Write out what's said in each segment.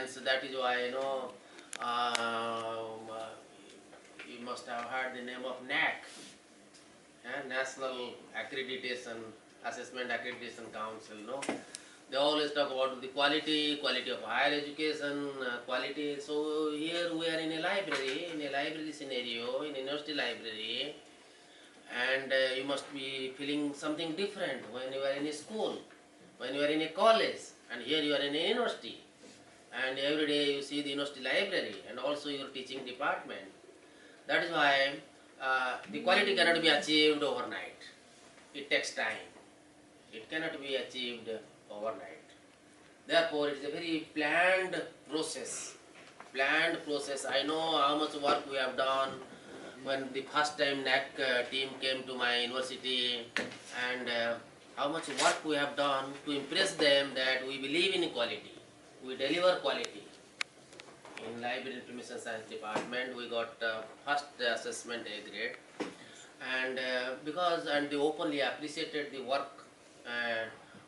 students. That is why you must have heard the name of NAC, National Accreditation Assessment Accreditation Council. They always talk about the quality of higher education, quality. So here we are in a library scenario, in a university library, and you must be feeling something different when you are in a school, when you are in a college, and here you are in a university. And every day you see the university library and also your teaching department. That is why the quality cannot be achieved overnight. It takes time. It cannot be achieved overnight. Therefore, it is a very planned process. I know how much work we have done when the first time NAC team came to my university, and how much work we have done to impress them that we believe in quality. We deliver quality. In Library Information Science department, we got first assessment A grade, and they openly appreciated the work.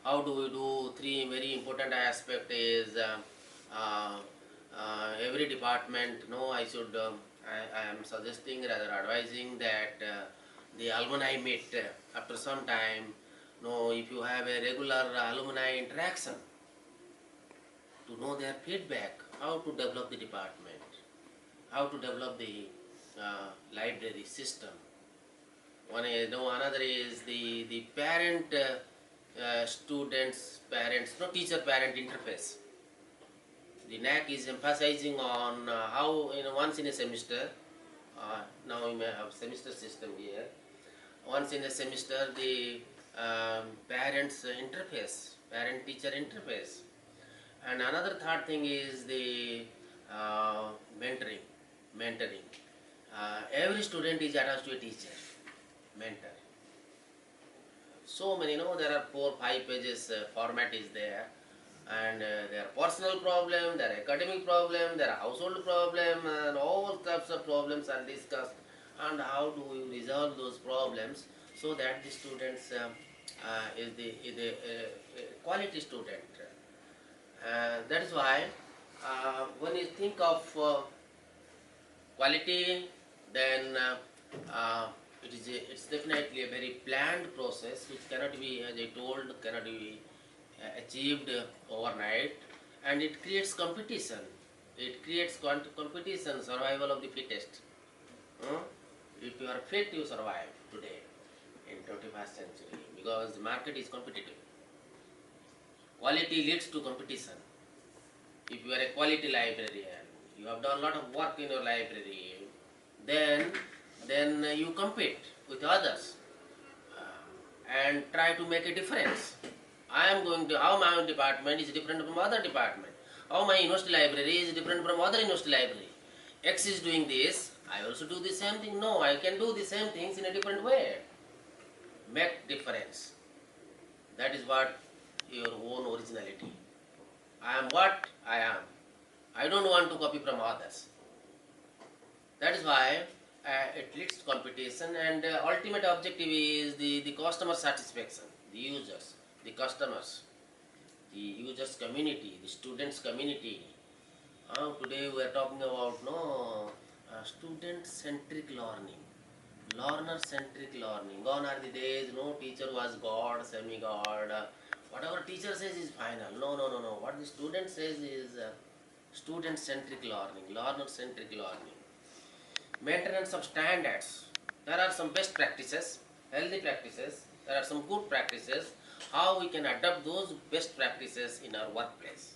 How do we do? Three very important aspect is every department. I am suggesting, rather advising that the alumni meet after some time. If you have a regular alumni interaction, to know their feedback, how to develop the department, how to develop the library system. Another is the parent students, parents, teacher-parent interface. The NAC is emphasizing on how once in a semester, now we may have semester system here, once in a semester the parents interface, parent-teacher interface. And another third thing is the mentoring. Every student is attached to a teacher, mentor. So many, there are 4-5 pages format is there, and there are personal problem, there are academic problem, there are household problem, and all types of problems are discussed, and how do we resolve those problems so that the students is the quality student. That is why when you think of quality, then it's definitely a very planned process which cannot be, as I told, cannot be achieved overnight, and it creates competition. It creates competition, survival of the fittest. If you are fit, you survive today in 21st century, because the market is competitive. Quality leads to competition. If you are a quality librarian, you have done a lot of work in your library, then you compete with others and try to make a difference. How my department is different from other department. How my university library is different from other university library. X is doing this, I also do the same thing. No, I can do the same things in a different way. Make difference. That is what your own originality. I am what I am. I don't want to copy from others. That is why it leads to competition, and ultimate objective is the customer satisfaction, the users, the customers, the users community, the students community. Today we are talking about student-centric learning, learner-centric learning. Gone are the days, teacher was God, semi-God. Whatever teacher says is final. No. What the student says is student-centric learning, learner-centric learning. Maintenance of standards. There are some best practices, healthy practices. There are some good practices. How we can adopt those best practices in our workplace.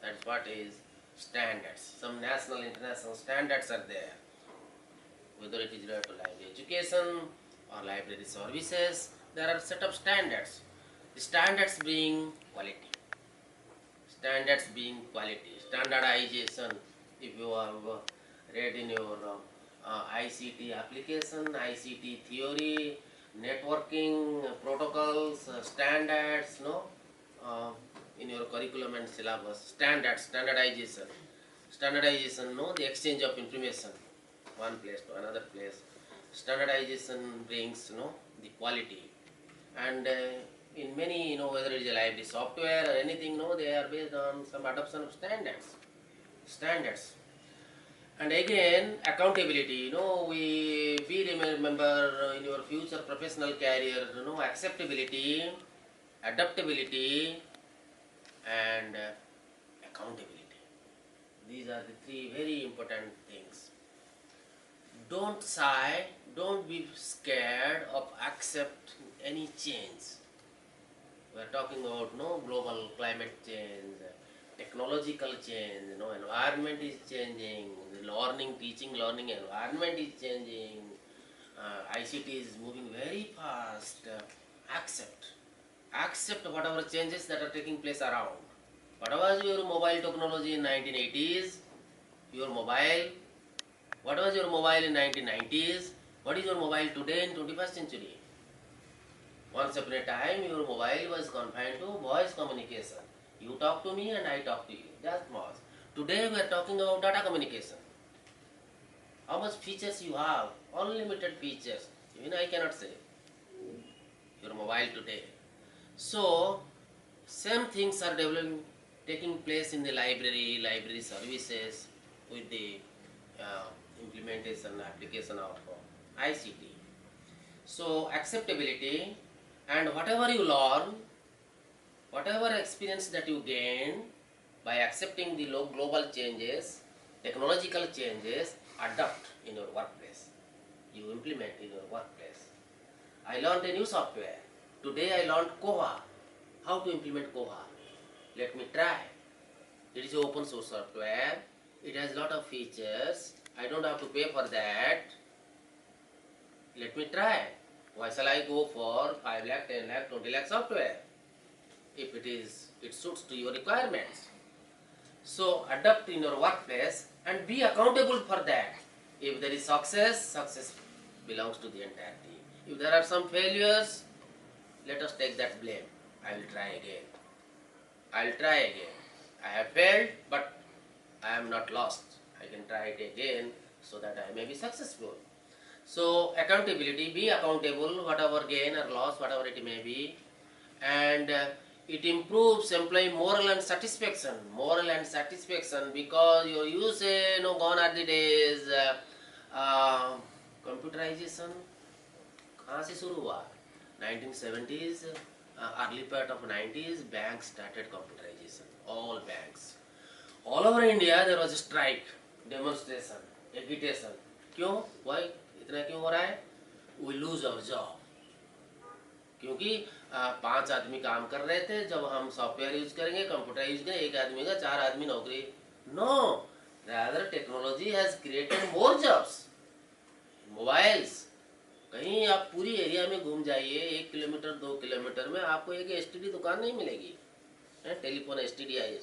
That's what is standards. Some national, international standards are there. Whether it is related to library education or library services, there are set of standards. The standards being quality. Standards being quality. Standardization. If you have read in your ICT application, ICT theory, networking, protocols, standards, in your curriculum and syllabus. Standardization. The exchange of information, one place to another place. Standardization brings, the quality. And in many, whether it is a library software or anything, they are based on some adoption of standards. standards. And again, accountability. We remember in your future professional career, acceptability, adaptability, and accountability. These are the three very important things. Don't sigh, don't be scared of accept any change. We are talking about global climate change, technological change, environment is changing, the teaching learning environment is changing, ICT is moving very fast. Accept whatever changes that are taking place around. What was your mobile technology in 1980s? Your mobile. What was your mobile in 1990s? What is your mobile today in 21st century? Once upon a time, your mobile was confined to voice communication. You talk to me and I talk to you. That was. Today we are talking about data communication. How much features you have? Unlimited features. Even I cannot say. Your mobile today. So, same things are taking place in the library services with the implementation, application of ICT. So, acceptability, and whatever you learn, whatever experience that you gain by accepting the global changes, technological changes, adapt in your workplace. You implement in your workplace. I learned a new software. Today I learned Koha. How to implement Koha? Let me try. It is open source software. It has lot of features. I don't have to pay for that. Let me try. Why shall I go for 5 lakh, 10 lakh, 20 lakh software? If it suits to your requirements. So adapt in your workplace and be accountable for that. If there is success belongs to the entire team. If there are some failures, let us take that blame. I will try again. I have failed, but I am not lost. I can try it again so that I may be successful. So accountability, be accountable, whatever gain or loss, whatever it may be, and it improves employee moral and satisfaction. Because you say, gone are the days. Computerization कहाँ से शुरू हुआ? 1970s, early part of 90s, banks started computerization. All banks. All over India there was a strike, demonstration, agitation. क्यों? Why? इतना क्यों हो रहा है? We lose our job. क्योंकि 5 आदमी काम कर रहे थे, जब हम सॉफ्टवेयर यूज करेंगे, कंप्यूटर यूज करेंगे, एक आदमी का 4 आदमी नौकरी. No, rather technology has created more jobs. Mobiles, कहीं आप पूरी एरिया में घूम जाइए, 1 किलोमीटर 2 किलोमीटर में आपको एक एसटीडी दुकान नहीं मिलेगी. Telephone STD I,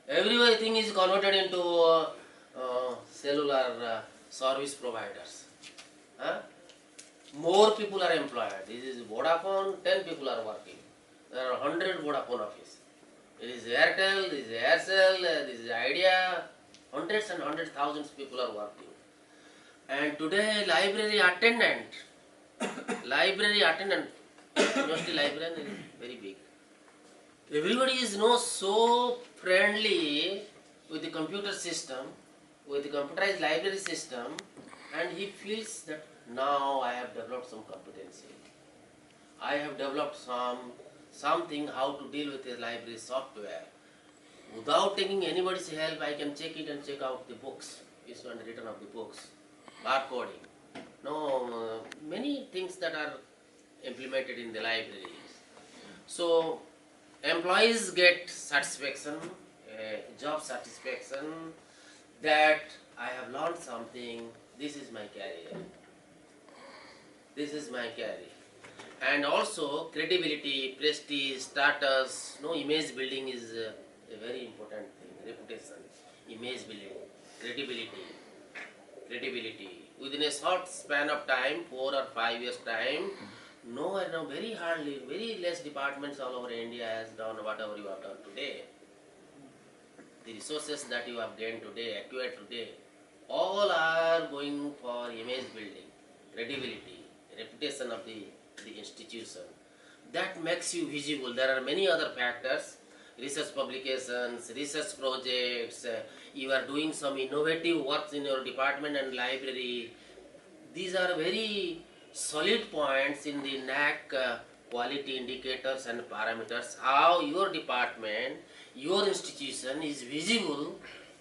everything is converted into cellular service providers. More people are employed. This is Vodafone, 10 people are working. There are 100 Vodafone office. It is Airtel, this is Aircel, this is Idea. Hundreds and hundreds thousands people are working. And today library attendant, university librarian is very big. Everybody is so friendly with the computer system, with the computerized library system, and he feels that now I have developed some competency. I have developed something how to deal with the library software. Without taking anybody's help, I can check it and check out the books, issue and return of the books, barcoding. Many things that are implemented in the libraries. So employees get satisfaction, job satisfaction, that I have learned something, this is my career. And also credibility, prestige, status, image building is a very important thing. Reputation, image building, credibility. Within a short span of time, 4 or 5 years time, very less departments all over India has done whatever you have done today. The resources that you have gained today, acquired today, all are going for image building, credibility, reputation of the institution. That makes you visible. There are many other factors, research publications, research projects, you are doing some innovative works in your department and library. These are very solid points in the NAC quality indicators and parameters, how your department, your institution is visible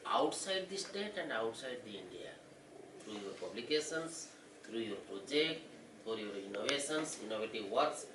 outside the state and outside the India, through your publications, through your project, for your innovations, innovative works,